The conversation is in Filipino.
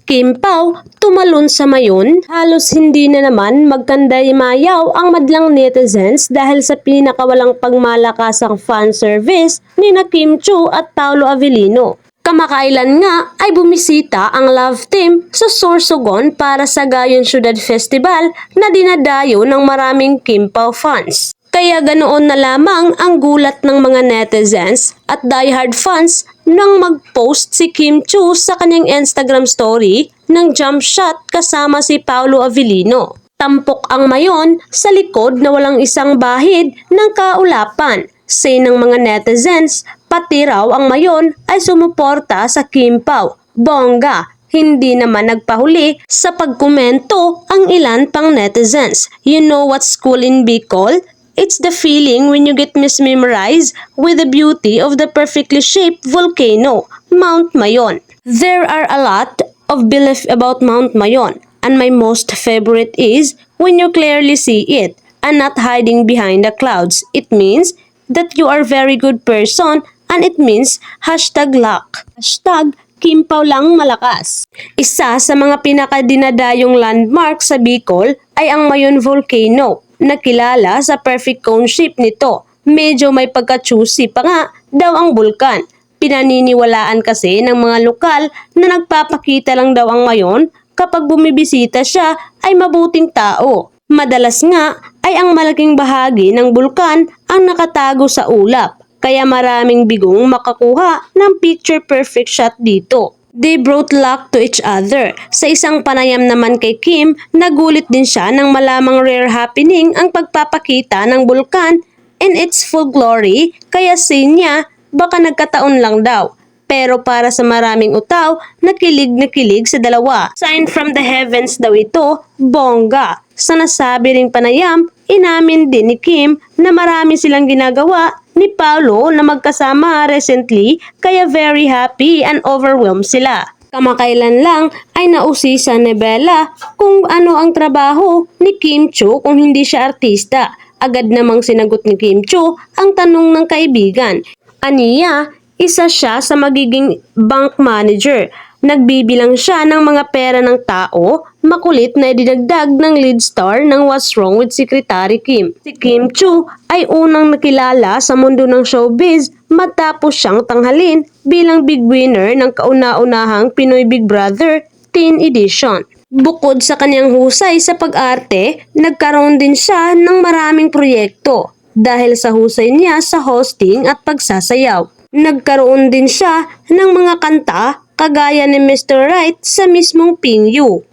Kim Pao tumalon sa mayon, halos hindi na naman magkanday-mayaw ang madlang netizens dahil sa pinakawalang pagmalakasang fan service ni na Kim Chiu at Paolo Avellino. Kamakailan nga ay bumisita ang love team sa Sorsogon para sa Gayon Syudad Festival na dinadayo ng maraming Kim Pao fans. Kaya ganoon na lamang ang gulat ng mga netizens at diehard fans nang mag-post si Kim Chiu sa kanyang Instagram story ng jump shot kasama si Paolo Avellino. Tampok ang mayon sa likod na walang isang bahid ng kaulapan. Say ng mga netizens, pati raw ang mayon ay sumuporta sa Kim Pao. Bongga! Hindi naman nagpahuli sa pagkomento ang ilan pang netizens. You know what's cool in Bicol? It's the feeling when you get mesmerized with the beauty of the perfectly shaped volcano, Mount Mayon. There are a lot of belief about Mount Mayon, and my most favorite is when you clearly see it and not hiding behind the clouds. It means that you are a very good person, and it means #luck. Kim Pao lang malakas. Isa sa mga pinakadinadayong landmark sa Bicol ay ang Mayon Volcano, na kilala sa perfect cone shape nito. Medyo may pagka-choosy pa nga daw ang bulkan. Pinaniniwalaan kasi ng mga lokal na nagpapakita lang daw ang mayon kapag bumibisita siya ay mabuting tao. Madalas nga ay ang malaking bahagi ng bulkan ang nakatago sa ulap, kaya maraming bigong makakuha ng picture perfect shot dito. They brought luck to each other. Sa isang panayam naman kay Kim, nagulit din siya nang malamang rare happening ang pagpapakita ng bulkan in its full glory, kaya say niya baka nagkataon lang daw. Pero para sa maraming utaw, nakilig sa dalawa. Sign from the heavens daw ito, bongga. Sa nasabi ring panayam, inamin din ni Kim na marami silang ginagawa ni Paolo na magkasama recently, kaya very happy and overwhelmed sila. Kamakailan lang ay nausisa ni Bella kung ano ang trabaho ni Kim Chiu kung hindi siya artista. Agad namang sinagot ni Kim Chiu ang tanong ng kaibigan. Aniya, isa siya sa magiging bank manager. Nagbibilang siya ng mga pera ng tao, makulit na idinagdag ng lead star ng What's Wrong with Secretary Kim. Si Kim Chiu ay unang nakilala sa mundo ng showbiz matapos siyang tanghalin bilang big winner ng kauna-unahang Pinoy Big Brother Teen Edition. Bukod sa kanyang husay sa pag-arte, nagkaroon din siya ng maraming proyekto dahil sa husay niya sa hosting at pagsasayaw. Nagkaroon din siya ng mga kanta kagaya ni Mr. Right sa mismong Ping Yu.